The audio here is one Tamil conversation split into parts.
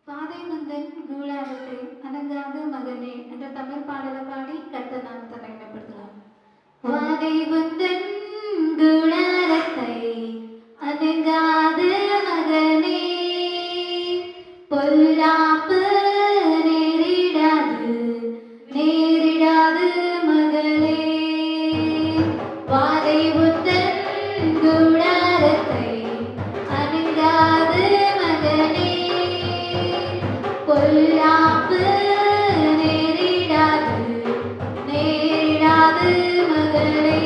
பாதைமுந்தன் நூலாரத்தை அணங்காத மகனே என்ற தமிழ் பாடலை பாடி கர்த்தர் நாமத்தை மகிமைப்படுத்தலாம். பாதைமுந்தன் நூலாரத்தை அணங்காத மகனே, பொல்லாப்பு நேரிடாது நேரிடாது மகளே. பாதைமுந்தன் நூலாரத்தை அணங்காத மகனே, பொல்லாப்பு நேரிடாது நேரிடாது மகளே.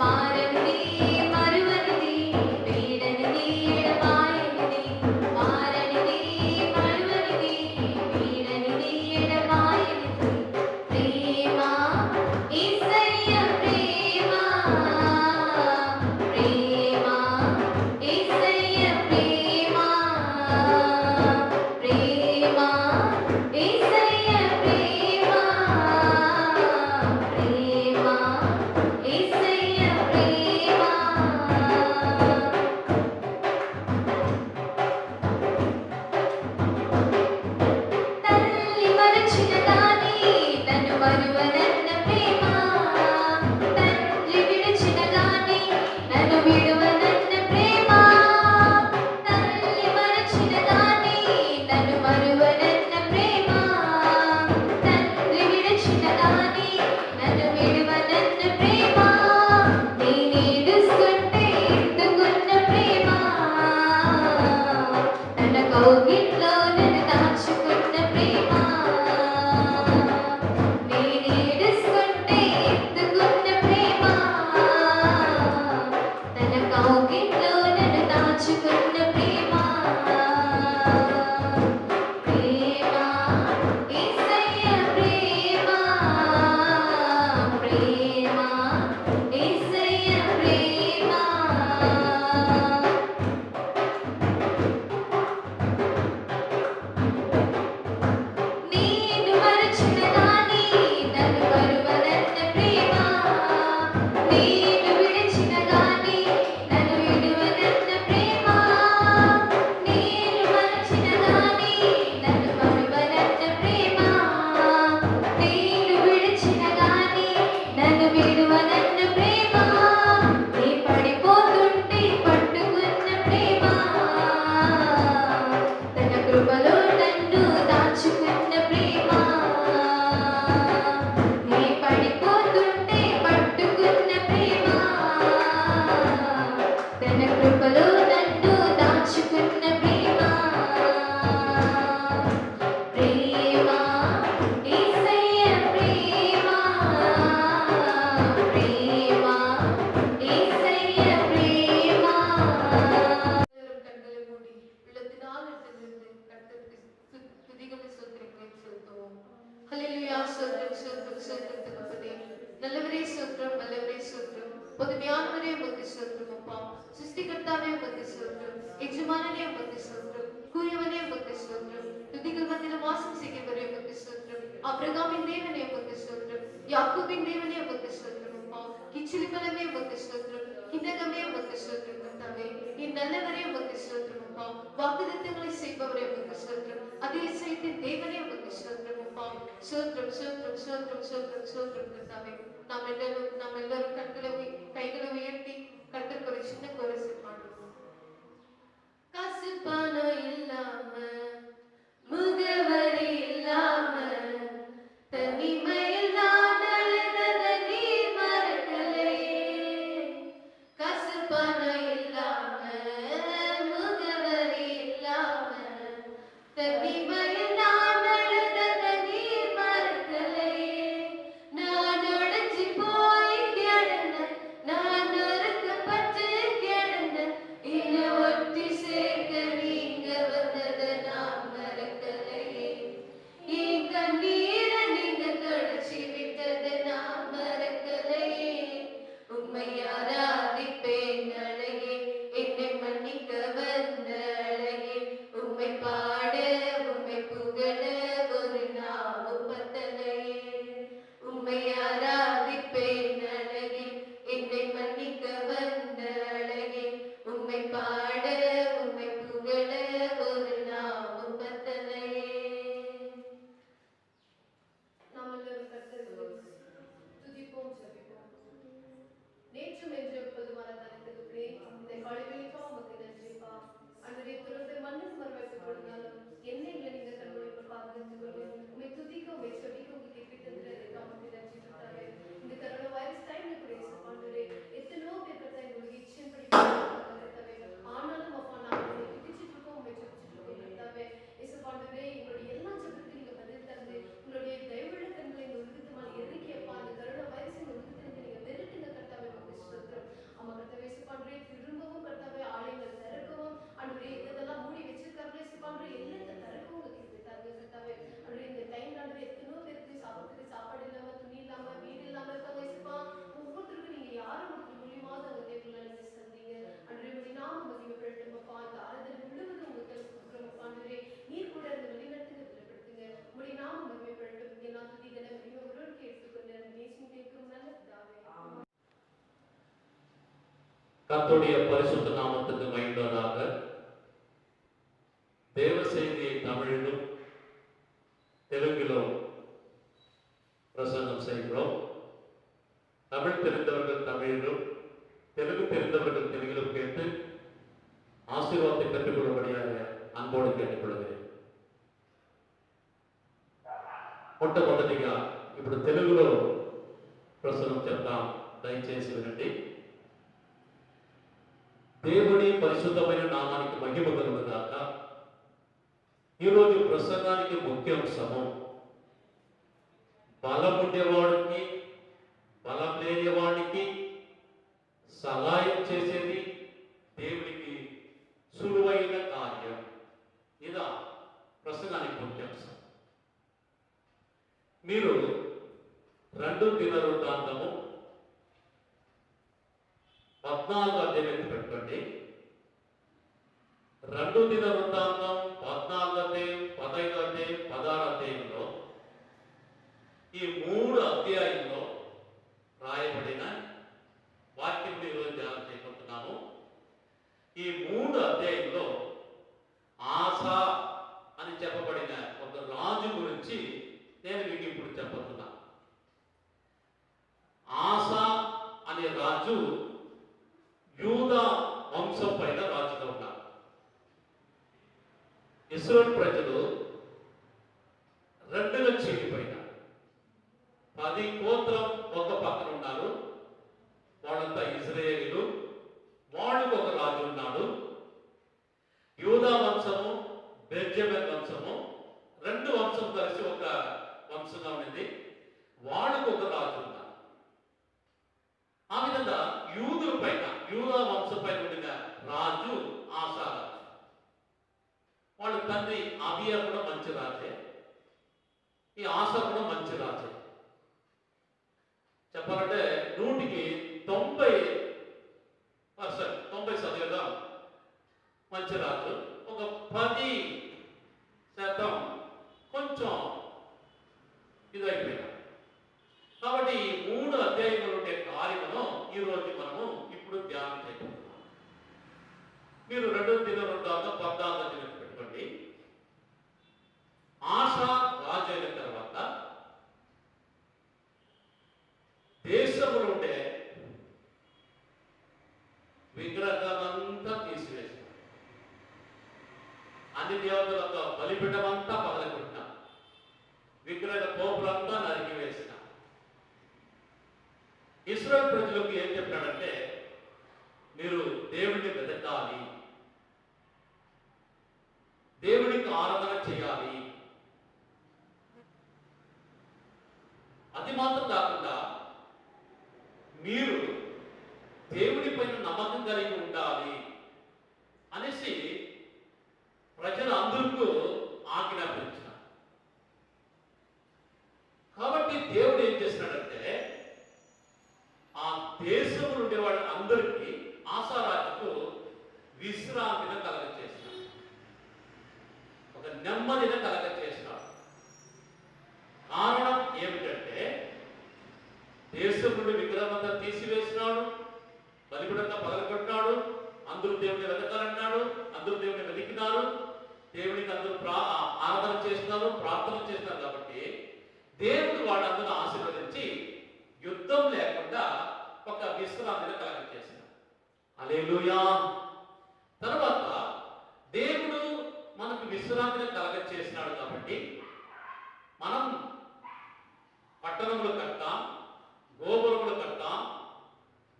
మారనిది మరువనిది వీడనిది ఎడబాయనిది మారనిది మరువనిది వీడనిది ఎడబాయనిది ప్రేమ యేసయ్య ప్రేమ ప్రేమ యేసయ్య ప్రేమ ప్రేమ యేసయ్య ప్రేమ ప్రేమ యేసయ్య ప్రేమ తల్లి మరచిన గాని తను మరువనన్న ప్రేమ తండ్రి విడిచిన గాని నన్ను విడువనన్న ప్రేమ తల్లి మరచిన గాని నన్ను మరువనన్న ప్రేమ తండ్రి విడిచిన గాని నన్ను విడువనన్న ప్రేమ నేనేడుస్తుంటే ఎత్తుకున్న ప్రేమ తన కౌగిట్లో నన్ను దాచుకున్న ప్రేమ నేనేడుస్తుంటే ఎత్తుకున్న ప్రేమ తన కౌగిట్లో నన్ను దాచుకున్న ప్రేమ ప్రేమ యేసయ్య ప్రేమ ప్రేమ యేసయ్య ప్రేమ నేను మరచిన గాని నన్ను మరువనన్న ప్రేమ నేను విడిచిన గాని నన్ను విడువనన్న ప్రేమ నేను మరచిన గాని నన్ను మరువనన్న ప్రేమ నేను విడిచిన గాని నన్ను విడువనన్న ప్రేమ నీ పడిపోతుంటే పట్టుకున్న ప్రేమ తన కృపలో నన్ను దాచుకున్న ప్రేమ నీ పడిపోతుంటే పట్టుకున్న ప్రేమ తన కృపలో నన్ను దాచుకున్న ప్రేమ ప్రేమ యేసయ్య ప్రేమ ప్రేమ యేసయ్య ప్రేమ கண்களை மூடி உள்ளத்தினால் எடுத்திருந்து கர்த்தருக்கு துதிகளை ஸ்தோத்திரங்களை செலுத்துவோம். ஹல்லேலூயா ஸ்தோத்திரம் ஸ்தோத்திரம் ஸ்தோத்திரம் தகப்பனே. நல்லவரே ஸ்தோத்திரம் நல்லவரே ஸ்தோத்திரம் பொதுமையானவரே உமக்கு ஸ்தோத்திரம் அப்பா. சிருஷ்டிகர்த்தாவே உமக்கு ஸ்தோத்திரம் எஜமானனே உமக்கு ஸ்தோத்திரம் கூறியவனே உமக்கு ஸ்தோத்திரம் துதிகள் மத்தியில் வாசம் செய்கிறவரே உமக்கு ஸ்தோத்திரம் ஆபிரகாமின் தேவனே உமக்கு ஸ்தோத்திரம் யாக்கோபின் தேவனே உமக்கு ஸ்தோத்திரம் அப்பா. கிச்சிலிபலமே உமக்கு ஸ்தோத்திரம் கிண்ணகமே உமக்கு ஸ்தோத்திரம் கர்த்தாவே. நீ நல்லவரே உமக்கு ஸ்தோத்திரம் அப்பா. வாக்குத்தத்தங்களை செய்பவரே உமக்கு ஸ்தோத்திரம் அதிசயத்தின் தேவனே உமக்கு ஸ்தோத்திரம் அப்பா. ஸ்தோத்திரம் ஸ்தோத்திரம் ஸ்தோத்திரம் ஸ்தோத்திரம் ஸ்தோத்திரம் கர்த்தாவே. நாம் எல்லாரும் கைகளை உயர்த்தி கர்த்தருக்கு ஒரு சின்ன கோரஸ் பாடுவோம். காசு பணம் இல்லாம முகவரி இல்லாம தனிமையில் நான் அழுதத நீர் மறக்கலையே. காசு பணம் இல்லாம முகவரி இல்லாம தனிமையில் நான் அழுதத நீர் மறக்கலையே. நான் உடைஞ்சு போய் கிடந்தேன் நான் நொறுக்கப்பட்டு கிடந்தேன் என்னை ஒட்டி சேர்க்க நீங்க வந்தத நான் மறக்கலையே. கர்த்தருடைய பரிசுத்த நாமத்துக்கு மகிழ்வதாக. தேவ செய்தியை தமிழிலும் தெலுங்கிலும் பிரசங்கம் செய்கிறோம். தமிழ் தெரிந்தவர்கள் தமிழிலும், தெலுங்கு தெரிந்தவர்கள் தெலுங்கிலும் கேட்டு ఆశీర్వాదం పెట్టుకోబడియాక అన్బోర్డు పెట్టుకోలేదు. మొట్టమొదటిగా ఇప్పుడు తెలుగులో ప్రసంగం చెప్తాం, దయచేసి వినండి. దేవుని పరిశుద్ధమైన నామానికి మహిమ కలుగుగాక. ఈరోజు ప్రసంగానికి ముఖ్య అంశము బలం ఉండేవాడికి బలం లేనివాడికి సహాయం చేసేది దేవునికి సులువైన కార్యం. ఇదా ప్రసంగానికి ముఖ్యాంశం. మీరు 2 దినవృత్తాంతము 14 అధ్యాయం పెట్టుకోండి. 2 దినవృత్తాంతం 14 అధ్యాయం, 15 అధ్యాయం, 16 అధ్యాయంలో ఈ 3 అధ్యాయంలో రాయబడిన వాక్యం ఈరోజు ధ్యానం చేయబోతున్నాము. ఈ 3 అధ్యాయంలో ఆస అని చెప్పబడిన ఒక రాజు గురించి నేను మీకు ఇప్పుడు చెప్పబోతున్నా. ఆస అనే రాజు యూదా వంశం పైన రాజుగా ఉన్నారు. ఇశ్రాయేలు ప్రజలు 2గా చీలిపోయినారు. 10 గోత్రం ఒక పక్కన ఉన్నారు, వాళ్ళంతా ఇశ్రాయేలీలు. వాళ్ళకు ఒక రాజు ఉన్నాడు. యూదా వంశము, బెంజమిన్ వంశము, 2 వంశం కలిసి ఒక వంశంగా ఉన్నది. వాళ్ళకు ఒక రాజు ఉన్నారు. ఆ విధంగా యూదుల పైన, యూదా వంశం పైన ఉండిన రాజు ఆసా రాజు. వాళ్ళ తండ్రి అబియా కూడా మంచి రాజే, ఈ ఆసా కూడా మంచి రాజే. చెప్పాలంటే 100కి 90% మంచి రాజు. ఒక 10% కొంచెం ఇదైపోయినా. కాబట్టి ఈ 3 అధ్యాయంలో ఉండే కార్యమును ఈరోజు మనము ఇప్పుడు ధ్యానం చేయబోతున్నాం. మీరు 2 దినవృత్తాంతం 14 అధ్యాయం పెట్టుకోండి. ఆసా రాజు అయిన తర్వాత దేశంలో ఉండే విగ్రహాలంతా తీసివేసిన, అన్ని దేవతలకు బలిపీఠమంతా పగలగొట్టిన, విగ్రహ పోపులంతా నరికివేసిన. ఇశ్రాయేలు ప్రజలకు ఏం చెప్పాడంటే, మీరు దేవుడిని వెతకాలి, దేవుడికి ఆరాధన చేయాలి. అది మాత్రం కాకుండా మీరు దేవుడి పైన నమ్మకం కలిగి ఉండాలి అనేసి ప్రజలందరికీ ఆజ్ఞాపించిన. కాబట్టి దేవుడు ఏం చేసినాడంటే, ఆ దేశంలో ఉండే వాళ్ళ అందరికీ ఆసారాజుకు విశ్రాంతిని కలగచేసినాడు, ఒక నెమ్మదిని కలగచేసినాడు. కారణం ఏమిటంటే, దేశం నుండి విగ్రహమంతా తీసివేసినాడు, బలిపీఠంతా పగలగొట్టినాడు, అందరూ దేవుని వెతకాలన్నాడు, అందరూ దేవుని వెతికినారు, దేవునికి అందరూ ఆరాధన చేస్తున్నారు, ప్రార్థన చేస్తున్నారు. కాబట్టి దేవుడు వాళ్ళందరూ ఆశీర్వదించి యుద్ధం లేకుండా ఒక విశ్రాంతిని కలగచేసినాడు. హల్లెలూయా. తర్వాత దేవుడు మనకు విశ్రాంతిని కలగచేసినాడు కాబట్టి మనం పట్టణములు కట్టాం, గోపురములు కట్టాం,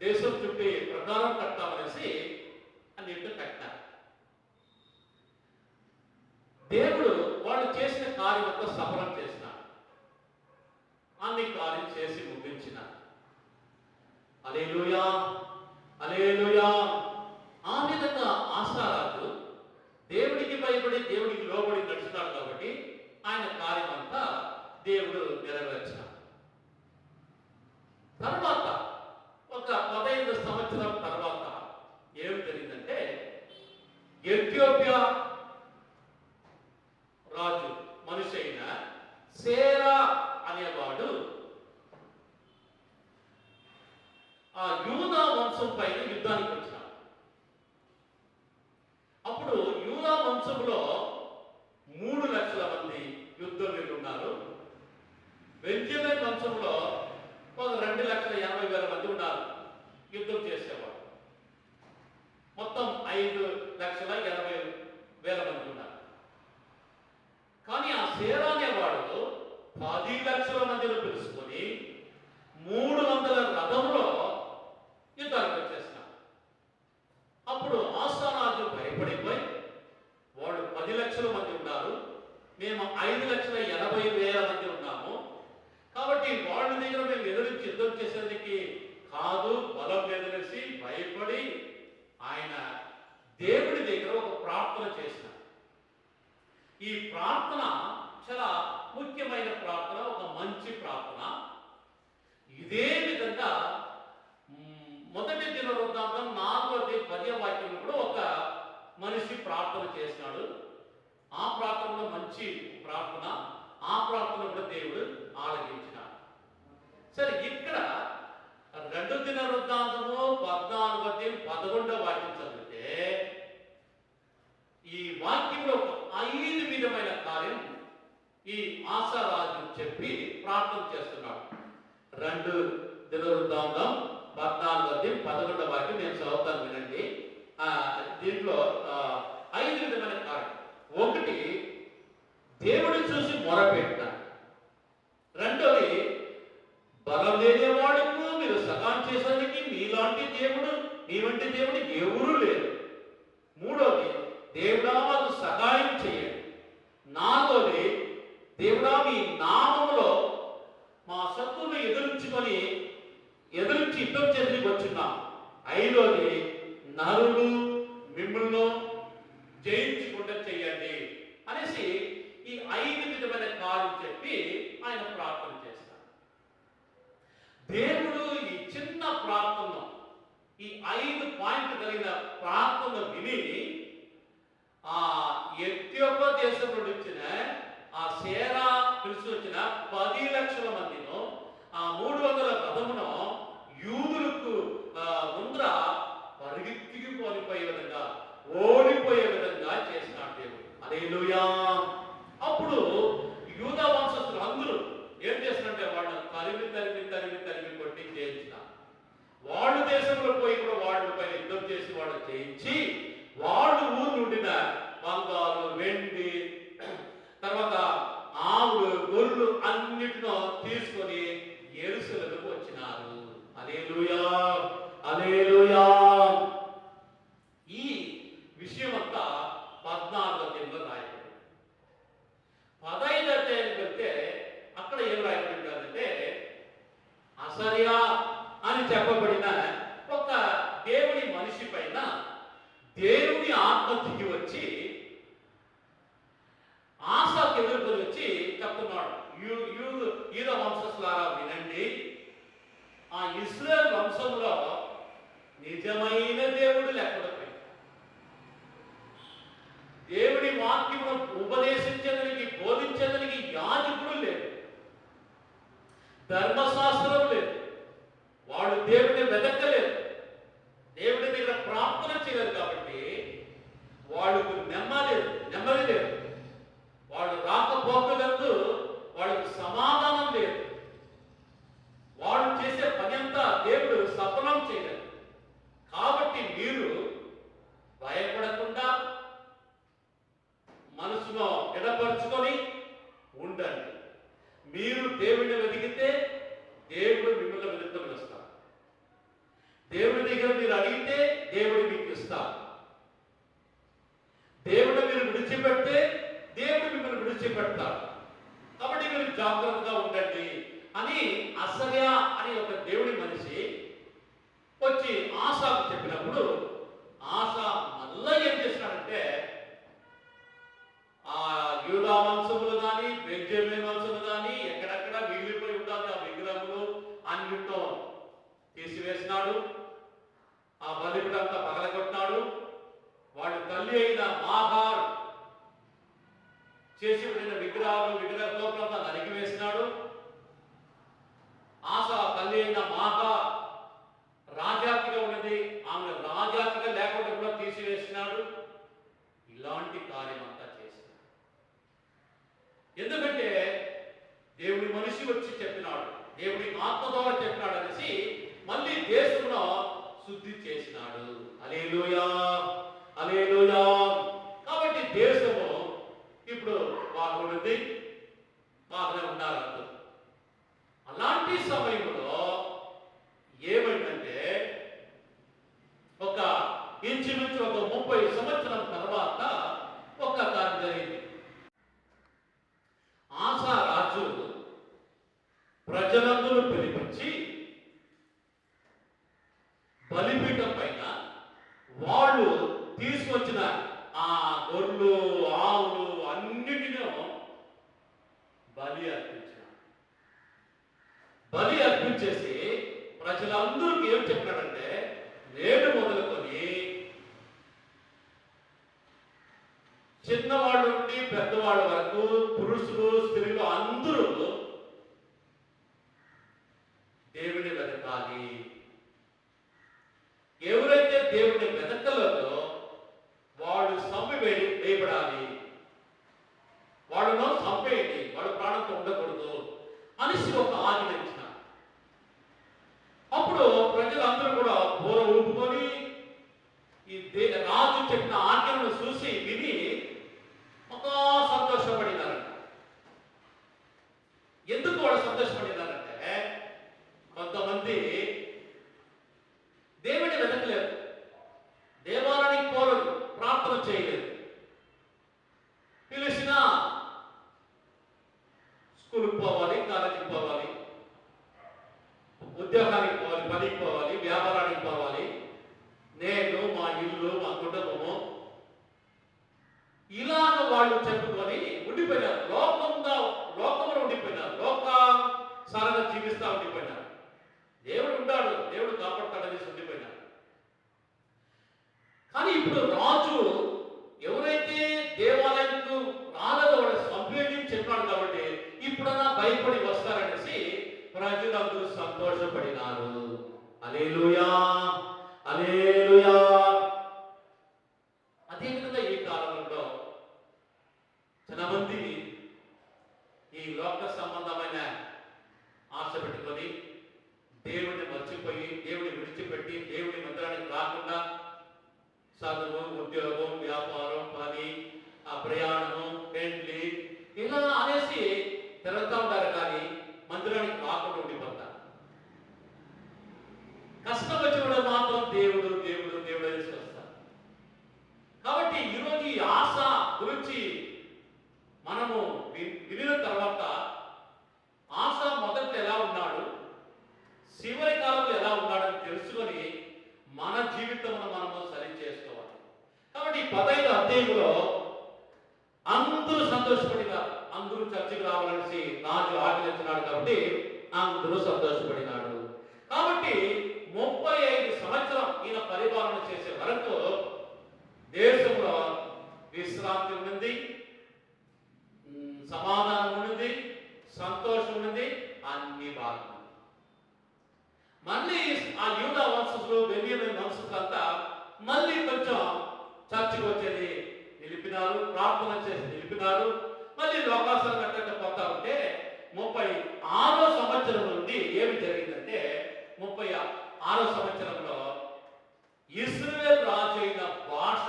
దేశం చుట్టూ ప్రకారం కట్టామనేసి అన్నింటినీ కట్టారు. దేవుడు వాళ్ళు చేసిన కార్యం అంతా సఫలం చేసినాడు, అన్ని కార్యం చేసి ముగించిన. హల్లెలూయా, హల్లెలూయా. ఆ విధంగా ఆసారాజు దేవుడికి భయపడి దేవుడికి లోబడి నడుస్తున్నాడు కాబట్టి ఆయన కార్యం అంతా దేవుడు నెరవేర్చాడు. తర్వాత ఒక 15 సంవత్సరం తర్వాత ఏం జరిగిందంటే, ఎథియోపియా రాజు మనిషి అయిన సేరా అనేవాడు ఆ యూదా వంశం పైన యుద్ధానికి వచ్చినాడు. దగ్గర మేము ఎదురించి యుద్ధం చేసేందుకు కాదు, బలం ఎదురేసి భయపడి ఆయన దేవుడి దగ్గర ఒక ప్రార్థన చేసిన. ఈ ప్రార్థన చాలా ముఖ్యమైన ప్రార్థన, ఒక మంచి ప్రార్థన. ఇదే విధంగా మొదటి దినవృత్తాంతం 4వ వాక్యంలో కూడా ఒక మనిషి ప్రార్థన చేసినాడు. ఆ ప్రార్థనలో మంచి ప్రార్థన, ఆ ప్రార్థన కూడా దేవుడు ఆలకించినాడు. సరే, ఇక్కడ 2 దినవృత్తాంతము 14వ వాక్యం చదివితే ఈ వాక్యంలో ఒక 5 విధమైన కార్యం ఈ ఆశారాజు చెప్పి ప్రార్థన చేస్తున్నాడు. 2 దినవృత్తాంతం 14వ వాక్యం నేను చదువుతాను, వినండి. దీంట్లో 5 విధమైన కార్యం. 1, దేవుడు చూసి మొరపెట్టాడు. 2, బలం లేనివాడుకు మీరు సహాయం చేసేందుకు మీలాంటి దేవుడు, మీ వంటి దేవుడు ఎవరూ లేరు. 3, దేవుడా మాకు సహాయం చేయండి. 4, దేవుడా మీ నామములో మా శత్రువులు ఎదురించి యుద్ధం చేసి వచ్చున్నాం. 5, నరులు మిమ్మల్ని జయించకుండా చేయండి అనేసి ఈ 5 విధమైన కార్యం చెప్పి ఆయన ప్రార్థన చేస్తారు. దేవుడు ఈ చిన్న ప్రార్థన, ఈ 5 పాయింట్లు కలిగిన ప్రార్థన విని ఆ ఎథియోపియా దేశం నుండి వచ్చిన ఆ సేరా పిలిచి వచ్చిన 10 లక్షల మందిను, ఆ 300 రథమును యూదులకు ముందర పరిగెత్తికి ఓడిపోయే విధంగా చేసినాడు దేవుడు. హల్లెలూయా. అప్పుడు యూదా వంశస్థులు అందరూ ఏం చేసినట్టే వాళ్ళని తరిమి కొట్టి జయించిన. వాళ్ళు దేశంలో పోయి కూడా వాళ్ళ పైన యుద్ధం చేసి వాళ్ళు జయించి, వాళ్ళు ఊరు నుండిన బంగారు, వెండి, తర్వాత ఆవులు, గొర్రెలు అన్నిటినో తీసుకొని యెరూషలేముకు వచ్చినారు. హల్లెలూయా, హల్లెలూయా. ఈ విషయం అంతా 14వ అధ్యాయంలో రాయబడింది. 15వ అధ్యాయానికి వెళ్తే అక్కడ ఏం రాయబడిందంటే, అసర్యా అని చెప్పబడిన ఒక దేవుని మనిషి పైన దేవుని ఆత్మ దిగి వచ్చి ఆసాకు ఎదుర్కొని వచ్చి చెప్తున్నాడు, యూద వంశస్థులారా వినండి, ఆ ఇశ్రాయేలు వంశంలో నిజమైన దేవుడు లేకపోతే, దేవుని వాక్యమును ఉపదేశించడానికి, బోధించడానికి యాజకుడు లేదు, ధర్మశాస్త్రం లేదు, వాళ్ళు దేవుడిని వెతకలేదు, దేవుడి దగ్గర ప్రార్థన చేయలేదు. కాబట్టి వాళ్ళకు నెమ్మది లేదు, వాళ్ళు రాకపోకలందు వాళ్ళకు సమాధానం లేదు, వాళ్ళు చేసే పని అంతా దేవుడు సఫలం చేయలేదు. కాబట్టి మీరు భయపడకుండా మనసులో ఎడపరుచుకొని ఉండండి. మీరు దేవుడిని వెతికితే దేవుడు మిమ్మల్ని వెతుకుని వస్తారు. దేవుడి దగ్గర మీరు అడిగితే దేవుడు మీకు ఇస్తారు. దేవుడు మీరు విడిచిపెడితే దేవుడు మిమ్మల్ని విడిచిపెడతాడు. కాబట్టి మీరు జాగ్రత్తగా ఉండండి అని అసర్యా అని ఒక దేవుడి మనిషి వచ్చి ఆసాకు చెప్పినప్పుడు, ఆసా మళ్ళా ఏం చేసినాడంటే, ఆ యూదా వంశములు కానీ బెంజమిన్ వంశములు కానీ ఎక్కడెక్కడ మిగిలిపోయి ఉంటుంది ఆ విగ్రహములు అన్నింటితో తీసివేసినాడు. ఆ బలిపీఠంతా పగలగొట్టినాడు. వాడి తల్లి అయిన మాహార్ చేసి పెట్టిన విగ్రహ లోపలంతా నరికివేసినాడు. ఆశ తల్లి అయిన మాహా రాజాతిగా ఉన్నది, ఆమె రాజాతిగా లేకుండా కూడా తీసివేసినాడు. ఇలాంటి కార్యం అంతా చేసినాడు. ఎందుకంటే దేవుడి మనిషి వచ్చి చెప్పినాడు, దేవుడి ఆత్మ ద్వారా చెప్పినాడు అనేసి మళ్ళీ దేశంలో శుద్ధి చేసినాడు. హల్లెలూయా, హల్లెలూయా. కాబట్టి దేశము ఇప్పుడు బాగుంది, బాగానే ఉన్నారు అందరూ. అలాంటి సమయంలో ఏమైందంటే, ఒక ఇంచుమించు ఒక 30 సంవత్సరం తర్వాత ఒక కార్యం జరిగింది. ఆసా రాజు ప్రజలందరూ పిలిపించి బలిపీఠం పైన వాళ్ళు తీసుకొచ్చిన ఆ గొర్రెలు ఆవులు అన్నిటినూ బలి అర్పించారు. బలి అర్పించేసి ప్రజలందరికీ ఏం చెప్పినాడంటే, నేడు మొదలుకొని చిన్నవాళ్ళ నుండి పెద్దవాళ్ళ వరకు పురుషులు స్త్రీలు అందరూ దేవుని వెతకాలి. ఎవరైతే దేవుని వెతకలేదో వాళ్ళు వేయబడాలి, వాళ్ళను చంపేయండి, వాళ్ళు ప్రాణంతో ఉండకూడదు అనేసి ఒక ఆజ్ఞ ఇచ్చిన. అప్పుడు ప్రజలందరూ కూడా బోర ఊపుకొని ఈ రాజు చెప్పిన ఆజ్ఞలను చూసి విని ఒక సంతోషపడినారంట. ఎందుకు వాళ్ళు సంతోషపడినారంటే, కొంతమంది దేవుని వెతకలేదు, దేవాలయానికి పోలేదు, ప్రార్థన చేయలేదు. పిలిచినా స్కూల్కి పోవాలి, కాలేజీకి పోవాలి, ఉద్యోగానికి పోవాలి, పనికి పోవాలి, వ్యాపారానికి పోవాలి, నేను మా ఇల్లు మా కుటుంబము ఇలాగ వాళ్ళు చెప్పుకొని ఉండిపోయినారు. లోకంలో ఉండిపోయినారు, లోకానుసారంగా జీవిస్తా ఉండిపోయినారు. దేవుడు ఉంటాడు, దేవుడు కాపాడుతాడనేసి ఉండిపోయినారు. కానీ ఇప్పుడు రాజు ఎవరైతే దేవాలయంకు రాలేదో వాళ్ళు సంపేది చెప్పాడు కాబట్టి ఇప్పుడన్నా భయపడి వస్తారనేసి ప్రజలందరూ సంతోషపడినారు. హల్లెలూయా, హల్లెలూయా. అదేవిధంగా ఈ కాలంలో చాలా మంది ఈ లోక సంబంధమైన ఆశ పెట్టుకొని దేవుడిని మర్చిపోయి, దేవుడిని విడిచిపెట్టి, దేవుడి మందిరానికి రాకుండా చదువు, ఉద్యోగం, వ్యాపారం, పని, ప్రయాణము, పెండ్లి ఇలా అనేసి తిరుగుతూ ఉంటారు. కానీ మందిరానికి రాకుండా ఉండిపోతారు. కష్టం వచ్చినప్పుడు మాత్రం దేవుడు దేవుడు దేవుడు అనేసి వస్తారు. కాబట్టి ఈరోజు ఈ ఆశ గురించి మనము వినిన తర్వాత ఆశ మొదట్లో ఎలా ఉన్నాడు, చివరి కాలంలో ఎలా ఉన్నాడని తెలుసుకొని మన జీవితంలో మనము సరి చేసుకోవాలి. కాబట్టి 15వ అధ్యాయంలో అందరూ సంతోషపడినారు. అందరూ చర్చకు రావాలనేసి రాజు ఆజ్ఞించినాడు కాబట్టి అందరూ సంతోషపడినాడు. కాబట్టి 35 సంవత్సరం ఈయన పరిపాలన చేసే వరకు దేశంలో విశ్రాంతి ఉన్నది, సమాధానం ఉన్నది, సంతోషం ఉన్నది, అన్ని బాగుంది. మళ్ళీ ఆ యూదా వంశస్థులు, బెన్యామీను వంశస్థులంతా మళ్ళీ కొంచెం చర్చకు వచ్చేది నిలిపినారు, ప్రార్థన చేసి నిలిపినారు. మళ్ళీ లోకాసనం కట్టంటే పోతా ఉంటే 36వ సంవత్సరం నుండి ఏమి జరిగిందంటే, 36వ సంవత్సరంలో ఇశ్రాయేలు రాజు అయిన భాష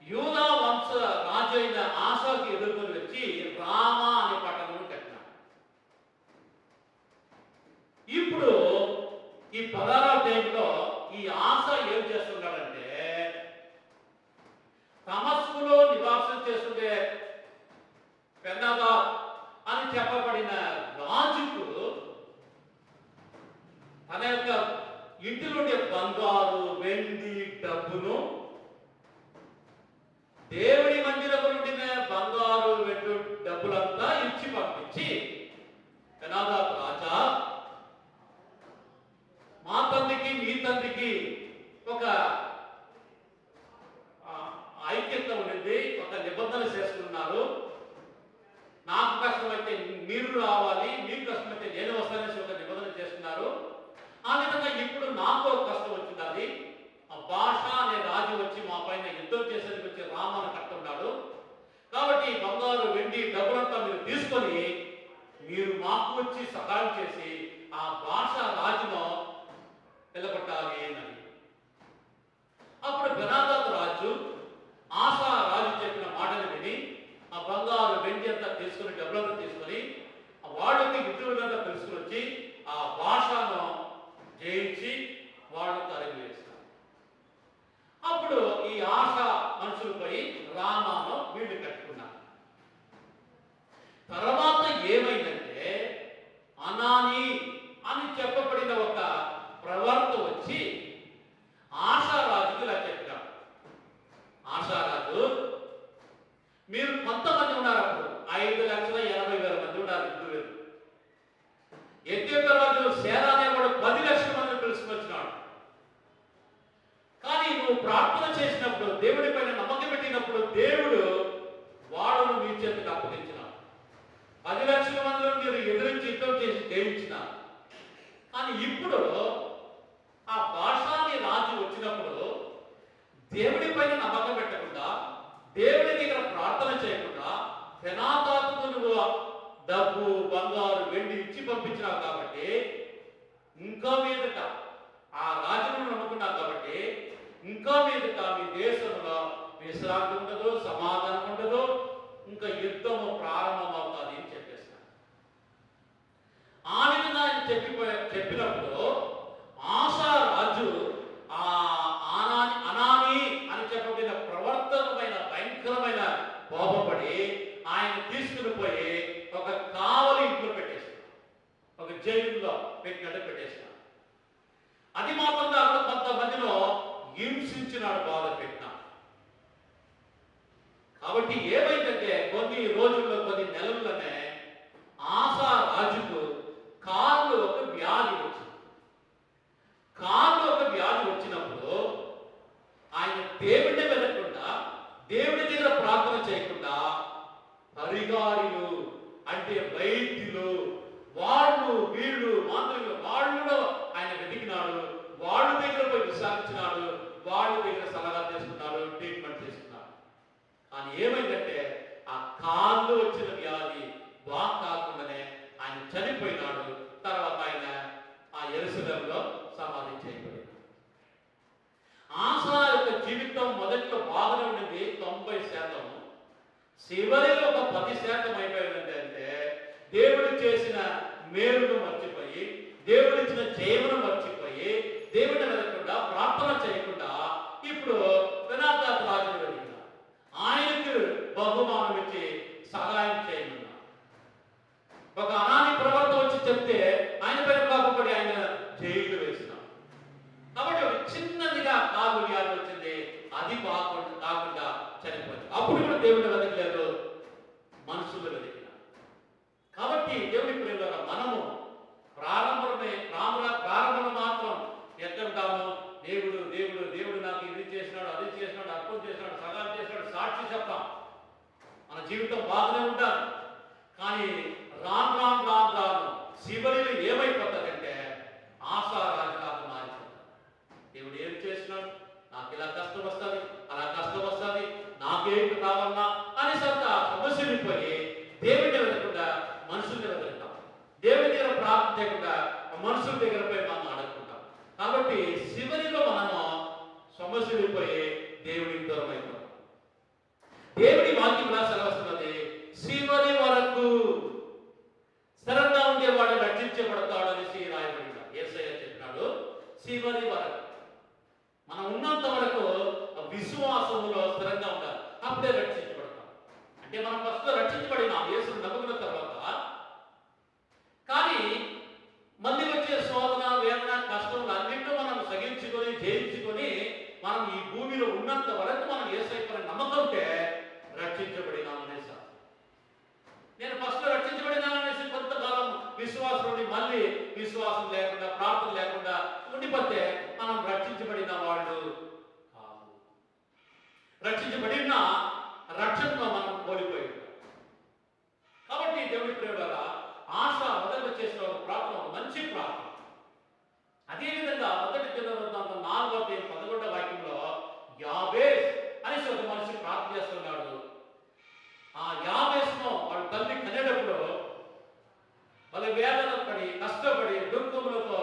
యూదా వంశ రాజు అయిన ఆసాకి ఎదుర్కొని వచ్చి రామా అనే పట్టణం కట్టినాడు. ఇప్పుడు ఈ 16వ అధ్యాయంలో ఈ ఆశ ఏం చేస్తున్నాడంటే, తమస్కులో నివాసం చేస్తుండే పెన్నగా అని చెప్పబడిన రాజుకు తన యొక్క ఇంటిలోని బంగారు, వెండి, డబ్బును, దేవుడి మందిరము నుండి బంగారు, వెండి, డబ్బులంతా ఇచ్చి పంపించి, పెనాదాతు రాజా, మా తండ్రికి మీ తండ్రికి ఒక ఐక్యత ఉండింది, ఒక నిబంధన చేసుకున్నారు. నాకు కష్టమైతే మీరు రావాలి, మీకు కష్టమైతే నేను వస్తానేసి ఒక నిబంధన చేస్తున్నారు. ఆ విధంగా ఇప్పుడు నాకు ఒక కష్టం వచ్చింది. ఆ భాష అనే రాజు వచ్చి మా పైన యుద్ధం చేసేందుకు వచ్చి రామాను కట్టున్నాడు. కాబట్టి బంగారు, వెండి, డబ్బులంతా మీరు తీసుకొని మీరు మాకు వచ్చి సహాయం చేసి ఆ భాష రాజును నిలబెట్టాలి అని. అప్పుడు బెనాదాతు రాజు ఆశా రాజు చెప్పిన మాటను విని ఆ బంగారు, వెండి అంతా తీసుకుని, డబ్బులంతా తీసుకొని వాళ్ళకి విధులంతా తెలుసుకుని వచ్చి ఆ భాషను జయించి వాళ్ళకు అరిగి వేస్తారు. అప్పుడు ఈ ఆశ మనుషులు పోయి రామాను వీళ్ళు కట్టుకున్నారు. తర్వాత ఏమైందంటే ఎత్యోప్య రాజు సేరా అనేవాడు 10 లక్షల మందిని పిలుచుకొచ్చినాడు. కానీ నువ్వు ప్రార్థన చేసినప్పుడు, దేవుడి పైన నమ్మకం పెట్టినప్పుడు దేవుడు వాడును నీ చేతికి అప్పగించినాడు. 10 లక్షల మందిలో మీరు ఎదిరించి యుద్ధం చేసి జయించిన. కానీ ఇప్పుడు ఆ భాషాని రాజు వచ్చినప్పుడు దేవుడి పైన నమ్మకం పెట్టకుండా, దేవుడి దగ్గర ప్రార్థన చేయకుండా, ఫెనాతాతుకు నువ్వు డబ్బు, బంగారు, వెండి ఇచ్చి పంపించినావు కాబట్టి, ఇంకా మీదట ఆ రాజును నమ్ముకున్నావు కాబట్టి, ఇంకా మీదట మీ దేశంలో విశ్రాంతి ఉండదు, సమాధానం ఉండదు, ఇంకా యుద్ధము ప్రారంభమవుతుంది అని చెప్పేస్తాను. ఆ విధంగా ఆయన చెప్పినప్పుడు ఆశా రాజు ఆ అనాని అని చెప్పబడిన ప్రవర్తనమైన భయంకరమైన కోపపడి ఆయన తీసుకుని పోయి ఒక కావలి ఇంట్లో పెట్టేస్తాడు, ఒక జైలులో పెట్టినట్టు పెట్టేస్తాడు. అది మాత్రం కాకుండా కొంతమందిలో హింసించినాడు, బాధ పెట్టినాడు. కాబట్టి ఏమైందంటే కొన్ని రోజుల్లో, కొన్ని నెలల్లోనే ఆశా రాజుకు కాళ్ళు ఒక వ్యాధి వచ్చింది. కాళ్ళు ఒక వ్యాధి వచ్చినప్పుడు ఆయన దేవుడిని వెతకకుండా, దేవుడి దగ్గర ప్రార్థన చేయకుండా, పరిగారులు అంటే వైద్యులు, వాళ్ళు వీళ్ళు మాంత్రికులు, వాళ్ళు ఆయన వెతికినాడు. వాళ్ళ దగ్గర పోయి విచారించినాడు, వాళ్ళ దగ్గర సలహా చేసుకున్నాడు, ట్రీట్మెంట్ చేసుకున్నాడు. కానీ ఏమైందంటే ఆ కాళ్ళు వచ్చిన వ్యాధి బాగా కాకుండానే ఆయన చనిపోయినాడు. తర్వాత ఆయన ఆ యెరూషలేములో సమాధి చేయబడింది. ఆశా యొక్క జీవితం మొదట్లో బాగానే ఉండింది 90%. చివరిలో ఒక 10% అయిపోయింది. అంటే దేవుడు చేసిన మేలును మర్చిపోయి, దేవుడు ఇచ్చిన జయమును మర్చిపోయి, దేవుడిని వెతకకుండా, ప్రార్థన చేయకుండా ఇప్పుడు పెనాదాతు రాజును వెతికిన ఆయనకు బహుమానం ఇచ్చి సహాయం చేయమన్నా. ఒక అనాని ప్రవర్తన వచ్చి చెప్తే ఆయన పైన కోపపడి ఆయన జైలు వేసినాం. కాబట్టి ఒక చిన్నదిగా కాలు వ్యాధి వచ్చింది, అది కాకుండా చనిపోయింది. అప్పుడు కూడా దేవుడు వెతకలేదు, మనుషులు వెతికిన. కాబట్టి దేవుడి ప్రియులారా, మనము ప్రారంభంలో మాత్రం ఎత్తుంటాము. దేవుడు దేవుడు దేవుడు నాకు ఇది చేసినాడు, అది చేసినాడు, అర్థం చేసినాడు, సహాయం చేసినాడు, సాక్షి చెప్తాం. మన జీవితం బాగానే ఉంటారు. కానీ రాను చివరిలో ఏమైపోతుందంటే ఆశా రాజులాగా మారిపోతారు. దేవుడు ఏం చేసినాడు, నాకు ఇలా కష్టం వస్తుంది, అలా కష్టం వస్తుంది, నాకేంటి కావాలన్నా అని సమస్యలిపోయి దేవుడిని వెతకుండా మనుషుల్ని వెతుకుంటాం. దేవుడి దగ్గర ప్రార్థన చేయకుండా మనుషుల దగ్గర పోయి మనం అడుగుకుంటాం. కాబట్టి చివరిలో మనము సమస్యలిపోయి దేవుడికి దూరం అయిపోతాం. దేవుడి వాక్యం సెలవుస్తున్నది, చివరి వరకు స్థిరంగా ఉండేవాడు రక్షించబడతాడు అనేసి రాయబడింది. యేసయ్య చెప్పినాడు, చివరి వరకు మనం ఉన్నంత వరకు విశ్వాసములో స్థిరంగా ఉండాలి, అప్పుడే రక్షించబడతాం. అంటే మనం ఫస్ట్ రక్షించబడినాం యేసుని నమ్ముకున్న తర్వాత. కానీ మళ్ళీ వచ్చే శోధన, వేదన, కష్టములు అన్నింటిలో మనం సహించుకొని జయించుకొని మనం ఈ భూమిలో ఉన్నంత వరకు మనం యేసయ్య పైన నమ్మకం ఉంటే రక్షించబడినాం అనేసి. నేను ఫస్ట్ రక్షించబడినాను అనేసి కొంతకాలం విశ్వాసం ఉండి మళ్ళీ విశ్వాసం లేకుండా, ప్రార్థన లేకుండా ఉండిపోతే మనం రక్షించబడిన వాళ్ళు కాదు. రక్షించబడిన రక్షణలో మనం కోల్పోయి ఉంటాం. కాబట్టి దేవుడి ప్రియులారా, ఆశ మొదలు చేసిన ఒక ప్రార్థన, ఒక మంచి ప్రార్థన. అదేవిధంగా 1 దినవృత్తాంతం 4:11 వాక్యంలో యాబేస్ అనేసి ఒక మనిషి ప్రార్థన చేస్తున్నాడు. ఆ యాబేస్ను వాళ్ళ తల్లి కనేటప్పుడు వాళ్ళ వేదన పడి, కష్టపడి, దుఃఖములతో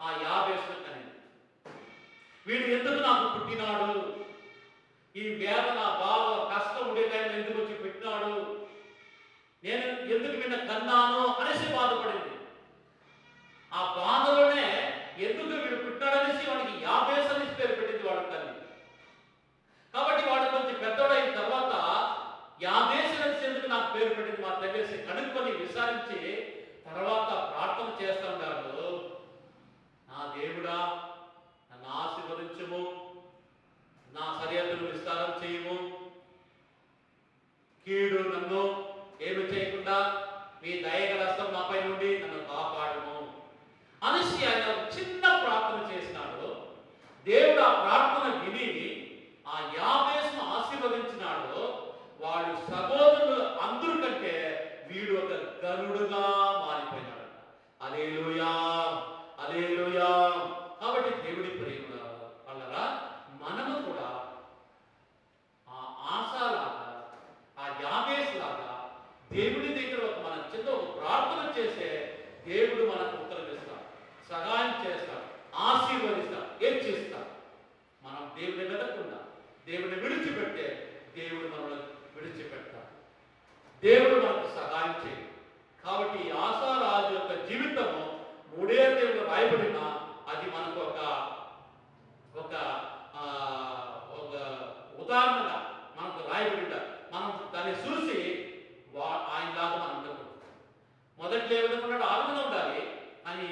ఆ యాబేస్ను కనింది. వీడు ఎందుకు నాకు పుట్టినాడు, ఈ వేదన, బాధ, కష్టం ఉండే టైంలో ఎందుకు వచ్చి పెట్టినాడు, నేను ఎందుకు నిన్న కన్నాను అనేసి బాధపడింది. ఆ బాధలోనే ఎందుకు వీడు పుట్టినాడనేసి వాడికి యాబేస్ అనేసి పేరు పెట్టింది వాళ్ళ తల్లి. కాబట్టి వాడు కొంచెం పెద్దోడైన తర్వాత యాబేస్ అనేసి ఎందుకు నాకు పేరు పెట్టింది మా తల్లి కనుక్కొని విచారించి తర్వాత ప్రార్థన చేస్తున్నాడు. నా దేవుడా, నన్ను ఆశీర్వదించుము, నా సరిహద్దులు విస్తారం చేయము, కీడు నన్ను ఏమి చేయకుండా మీ దయగల హస్తం నాపై నుండి నన్ను మనిషి ఆయన ఒక చిన్న ప్రార్థన చేసినాడు. దేవుడు ఆ ప్రార్థన విని ఆ యాబేసును ఆశీర్వదించినాడు. వాడు సహోదరులు అందరికంటే వీడు ఒక గరుడుగా మారిపోయినాడు. హల్లెలూయా, హల్లెలూయా. కాబట్టి దేవుడి ప్రేమ వల్లరా మనము కూడా ఆ ఆశాలాగా, ఆ యాబేసు లాగా దేవుడి దగ్గర మన చిన్న ఒక ప్రార్థన చేసే దేవుడు మనకు ఉత్తరం ఇస్తాడు, సహాయం చేస్తాడు, ఆశీర్వదిస్తాడు, హెచ్చిస్తాడు. మనం దేవుని వెతకుండా దేవుని విడిచిపెట్టే దేవుడు మనల్ని విడిచిపెట్టాడు. దేవుడు మనకు సహాయం చేయాలి. కాబట్టి ఆశారాజు యొక్క జీవితము 3 అధ్యాయంలో రాయబడిన అది మనకు ఒక ఉదాహరణగా మనకు రాయబడిన మనం దాన్ని చూసి ఆయనలాగా మనం ఉండకూడదు. మొదట్లో ఏ విధంగా ఉన్నాడో ఆ విధంగా ఉండాలి. అని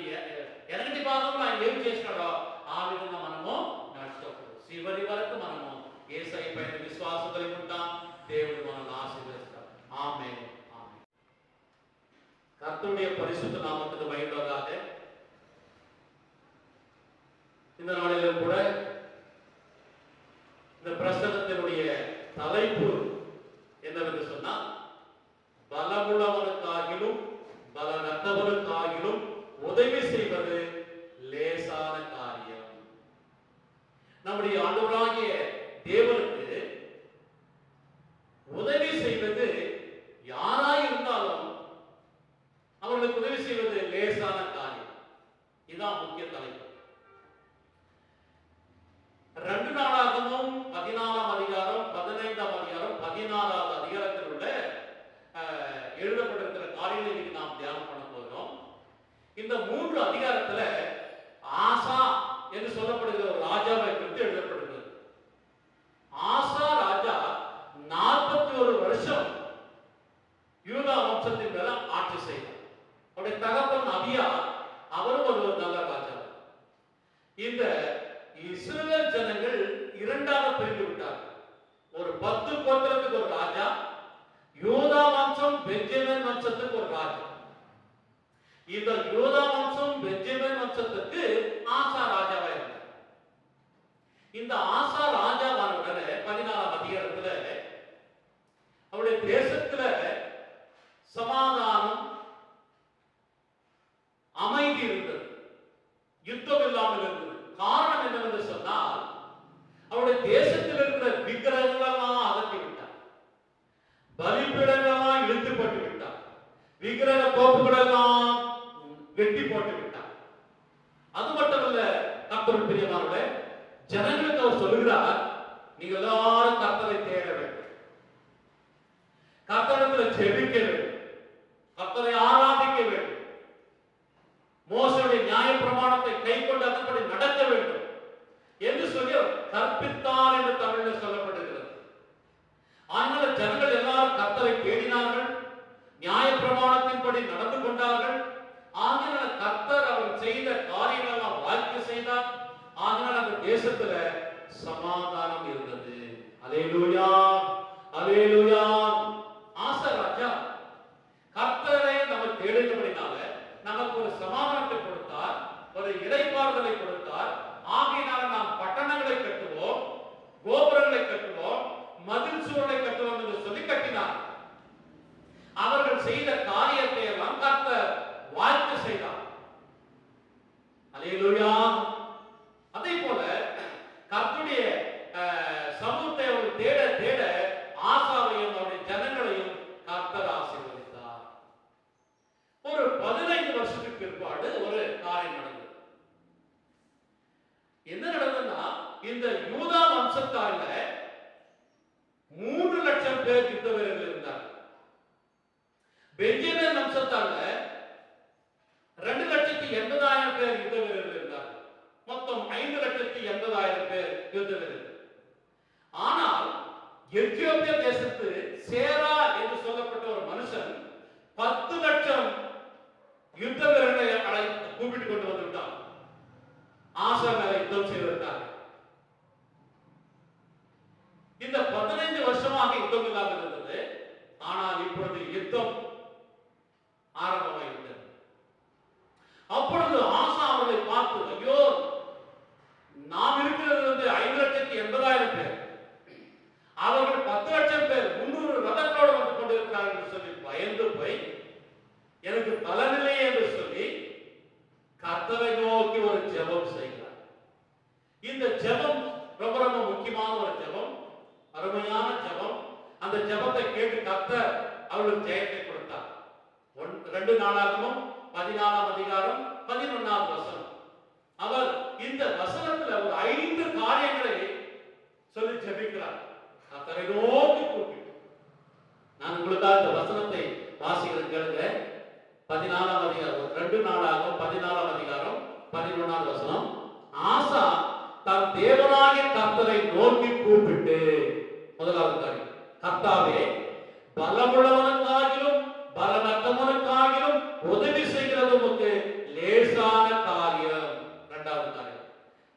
ఎనకటి భాగంలో ఆయన ఏం చేసినాడో ఆ విధంగా మనము నడుచుకోకూడదు. చివరి వరకు మనము యేసయ్య పైన విశ్వాసం కలిగి ఉంటాం. దేవుడు మనల్ని ఆశీర్వదిస్తాడు. ఆమేన్, ఆమేన్. கர்த்தருடைய பரிசுத்த நாமத்துக்கு மகிமையாக இந்த நாளிலும் கூட இந்த பிரசங்கத்தினுடைய தலைப்பு என்னவென்று சொன்னால், பலமுள்ளவனுக்காகிலும் பலனற்றவனுக்காகிலும் உதவி செய்வது லேசான காரியம். நம்முடைய ஆண்டவராகிய தேவனுக்கு உதவி செய்வது யாராய் இருந்தாலும் அவர்களுக்கு உதவி செய்வது லேசான காரியம். இதுதான் முக்கிய தலைப்பு. 2 நாளாகமும் 14ஆம் அதிகாரம், 15ஆம் அதிகாரம், 16ஆவது அதிகாரத்தில் உள்ள எழுதப்பட்டிருக்கிற காரியங்களை இன்னைக்கு நாம் தியானம் பண்ண போகிறோம். இந்த 3 அதிகாரத்துல ஆசா என்று சொல்லப்படுகிற ஒரு ராஜாவை குறித்து எழுதப்படுகிறது. ஆசா ராஜா 41 வருஷம் யூதா வம்சத்தின் மேல ஆட்சி செய்தார். அவருடைய தகப்பன் அபியா அவரும் ஒரு நல்ல ராஜா. இந்த இஸ்ரவேல் ஜனங்கள் 2ஆக பிரிந்து விட்டார்கள். ஒரு 10 கோத்திரத்துக்கு ஒரு ராஜா, யூதா வம்சம் பென்ஜமின் வம்சத்துக்கு ஒரு ராஜா. இந்த யூதா வம்சம் பென்ஜமின் வம்சத்துக்கு ஆசா ராஜாவா இருந்தார். இந்த ஆசா ராஜாவான உடனே 14ஆம் அதிகாரத்துல அவருடைய தேசத்துல சமாதானம், அமைதி இருந்தது, யுத்தம் இல்லாமல் இருந்தது. காரணம் என்னவென்று சொன்னால், அவருடைய தேசத்தில் இருக்கிற விக்கிரகங்களெல்லாம் அகற்றி விட்டார், பலிபீடங்களெல்லாம் இழுத்து போட்டு விட்டார், விக்கிரக தோப்புகளெல்லாம் வெட்டி போட்டு விட்டார். அது மட்டுமல்ல, கர்த்தருடைய பிரியமானவர்களே, ஜனங்களுக்கு அவர் சொல்லுகிறார், நீங்கள் எல்லாரும் கர்த்தரை தேட வேண்டும், கர்த்தரிடத்தில் ஜெபிக்க வேண்டும், கர்த்தரை ஆராதிக்க வேண்டும், மோசேயுடைய நியாய பிரமாணத்தை கைக்கொண்டு அதன்படி நடக்க வேண்டும் என்று சொல்லி கற்பித்தார் என்று தமிழில் சொல்லப்படுகிறது. ஆனால் ஜனங்கள் எல்லாரும் கர்த்தரை தேடினார்கள், நியாய பிரமாணத்தின்படி நடந்து கொண்டார்கள். ஆகினால் கர்த்தர் அவர் செய்த காரியங்களெல்லாம் வாய்ப்பு செய்தார். ஆகினால் அந்த தேசத்துல சமாதானம் இருந்தது. அல்லேலூயா, அல்லேலூயா. ஆசா ராஜா கர்த்தரை நம்ம தேடினபடினால நமக்கு ஒரு சமாதானத்தை கொடுத்தார், ஒரு இளைப்பாறுதலை கொடுத்தார். ஆகையினால நாம் பட்டணங்களை கட்டுவோம், கோபுரங்களை கட்டுவோம், மதில் சுவரை கட்டுவோம் என்று சொல்லி கட்டினார். அவர்கள் செய்த காரியத்தை எல்லாம் கர்த்தர் வாய்ப்பு செய்தார். அல்லேலூயா. அதே போல கர்த்தருடைய சமூகத்தை அவர்கள் தேட தேட ஆசாவையும் அவருடைய ஜனங்களையும் கர்த்தர் ஆசீர்வதித்தார். ஒரு 15 வருஷத்துக்கு பிற்பாடு ஒரு காரியம் நடந்தது. என்ன நடந்ததுன்னா, இந்த யூதா வம்சத்தார்ல 3 லட்சம் பேர் யுத்த வீரர்கள் இருந்தார்கள். பென்ஜமின் வம்சத்தார்ல 2,80,000 பேர் யுத்த வீரர்கள் இருந்தார்கள். மொத்தம் 5,80,000 பேர் யுத்த வீரர்கள். ஆனால் எத்தியோப்பியா தேசத்து சேரா என்று சொல்லப்பட்ட ஒரு மனுஷன் 10 லட்சம் யுத்த வீரர்களை கூப்பிட்டு கொண்டு வந்து விட்டான். ஆசா மேல யுத்தம் செய்வதற்காக. இந்த 15 வருஷமாக யுத்தம் இல்லாமல் இருந்தது. ஆனால் இப்பொழுது யுத்தம் ஆரம்பமாகிவிட்டது. அப்பொழுது ஆசா அவர்களை ஒரு ஜெயத்தை கொடுத்தார். 2 நாளாகமும் 14ஆம் அதிகாரம் 11ஆவது வசனம். அவர் இந்த வசனத்துல ஒரு 5 காரியங்களை சொல்லி ஜெபிக்கிறார். கர்த்தரை நோக்கி கூப்பிட்டு. நான் உங்களுக்காக இந்த வசனத்தை வாசிக்கிறேன் கேளுங்க. 14ஆம் அதிகாரம் 2 நாளாகமும் 14ஆம் அதிகாரம் 11ஆவது வசனம். ஆசா தன் தேவனாகிய கர்த்தரை நோக்கி கூப்பிட்டு, முதலாவது காரியம், கர்த்தாவே, பலமுள்ளவனுக்காகிலும் பலனற்றவனுக்காகிலும் உதவி செய்கிறது உமக்கு லேசான காரியம். இரண்டாவது காரியம்.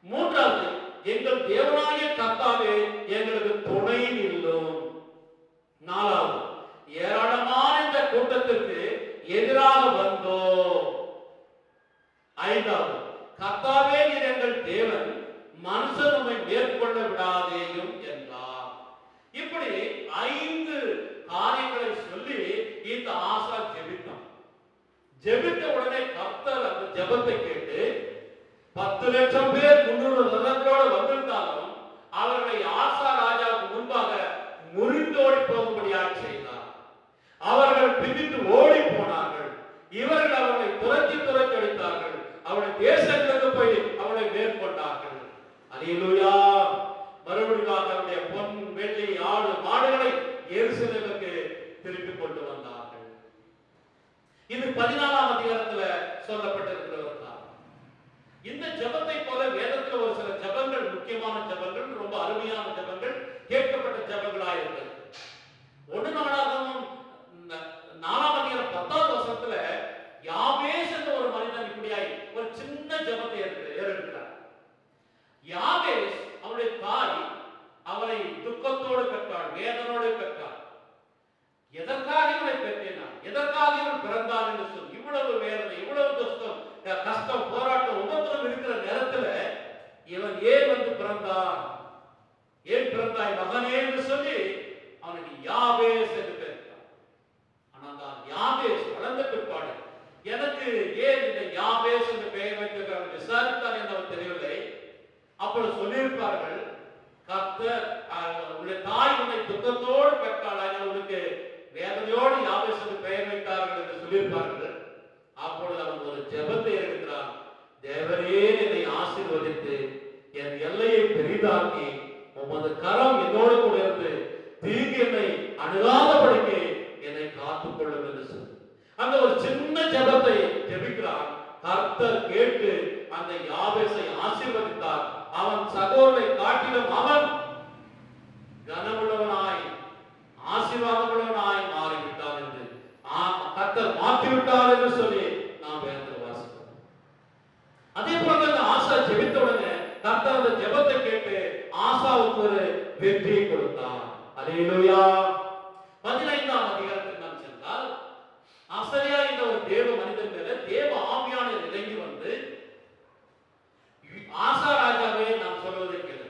மூன்றாவது, எங்கள் தேவனாகிய கர்த்தாவே, எங்களுக்கு துணை நில்லும். நாலாவது, ஏராளமான இந்த கூட்டத்திற்கு எதிராக வந்தோம். ஐந்தாவது, கர்த்தாவே, நீர் எங்கள் தேவன், மனுஷன் நம்மை மேற்கொள்ள விடாதேயும் என்றார். இப்படி 5 காரியங்களை சொல்லி இந்த ஆசா ஜெபித்தான். ஜெபித்த உடனே கர்த்தர் அந்த ஜெபத்தை கேட்டு 10 லட்சம் பேர் 300 ரதங்களோடு வந்திருந்தாலும் அவர்களை ஆசா ராஜாவுக்கு முன்பாக முறிந்தோடி போகும்படியாக செய்தார். அவர்கள் பிரிந்து ஓடி போனார்கள். இவர்கள் அவர்களை துரத்தி அடித்தார்கள். அவருடைய தேசங்களுக்கு போய் அவளை மேற்கொண்டார்கள். அல்லேலூயா. மறுபடியும் அவருடைய பொன், வெள்ளி, ஆடு, மாடுகளை எருசலேமுக்கு திருப்பி கொண்டு வந்தார்கள். இது 14ஆம் அதிகாரத்துல சொல்லப்பட்டிருக்கிற ஒரு காரியம். இந்த ஜெபத்தை போல வேதத்துல ஒரு சில ஜெபங்கள், முக்கியமான ஜெபங்கள், ரொம்ப அருமையான ஜெபங்கள், கேட்கப்பட்ட ஜெபங்களாக இருக்கிறது. 1 நாளாகமும் 4ஆம் அதிகாரம் 10ஆவது வசனத்துல யாபேஸ் என்ற ஒரு மனிதன் இப்படியாய் ஒரு சின்ன ஜெபத்தை ஏறெடுக்கிறார். யாபேஸ் அவருடைய தாய் அவரை துக்கத்தோடு பெற்றாள், வேதனோடு பெற்றாள். எதற்காக இவனை பெற்றேன், எதற்காக இவன் பிறந்தான் என்று சொல்லி இவ்வளவு வேதனை, இவ்வளவு கஷ்டம், போராட்டம், உபத்திரம் இருக்கிற நேரத்துல இவன் ஏன் வந்து பிறந்தான், ஏன் பிறந்தாய் மகனே என்று சொல்லி அவனுக்கு யாபேஸ் என்று பெற்றான். ஆனால் யாபேஸ் வளர்ந்த பிற்பாடு எனக்கு ஏன் இந்த யாபேஸ் என்று பெயர் வைத்திருக்கிறார் விசாரித்தான் என்று அவர் தெரியவில்லை. அப்பொழுது சொல்லியிருப்பார்கள், கர்த்தர் உன்னுடைய தாய் உன்னை துக்கத்தோடு பெற்றாள், உனக்கு வேதனையோடு யாபேஸ் என்று பெயர் வைத்தார்கள் என்று சொல்லியிருப்பார்கள். அப்பொழுது அவன் ஒரு ஜெபத்தை எடுக்கிறான். தேவனே, என்னை ஆசீர்வதித்து என் எல்லையை பெரிதாக்கி உமது கரம் என்னோடு கூட இருந்து தீங்கு என்னை அணுகாதபடிக்கு என்னை காத்துக் கொள்ளும் என்று சொல்லி அந்த ஒரு சின்ன ஜெபத்தை ஜெபிக்கிறான். கர்த்தர் கேட்டு அந்த யாபேசை ஆசீர்வதித்தார். அவன் சகோதரனை காட்டிலும் அவன் கனமுள்ளவனாய் ஆசீர்வாதமுள்ளவனாய் மாறிவிட்டான் என்று கர்த்தர் மாற்றிவிட்டார் என்று சொல்லி நாம் வேதத்தில் வாசிக்கிறோம். அதே போல அந்த ஆசா ஜெபித்த உடனே கர்த்தர் அந்த ஜெபத்தை கேட்டு ஆசாவுக்கு ஒரு வெற்றியை கொடுத்தார். அல்லேலூயா. 15ஆம் அதிகாரத்தில் நாம் சென்றால், அசரியா என்ற ஒரு தேவ மனிதன் மேல தேவ ஆவியானவர் இறங்கி வந்து, ஆசா ராஜாவே, நான் சொல்வதை கேளு,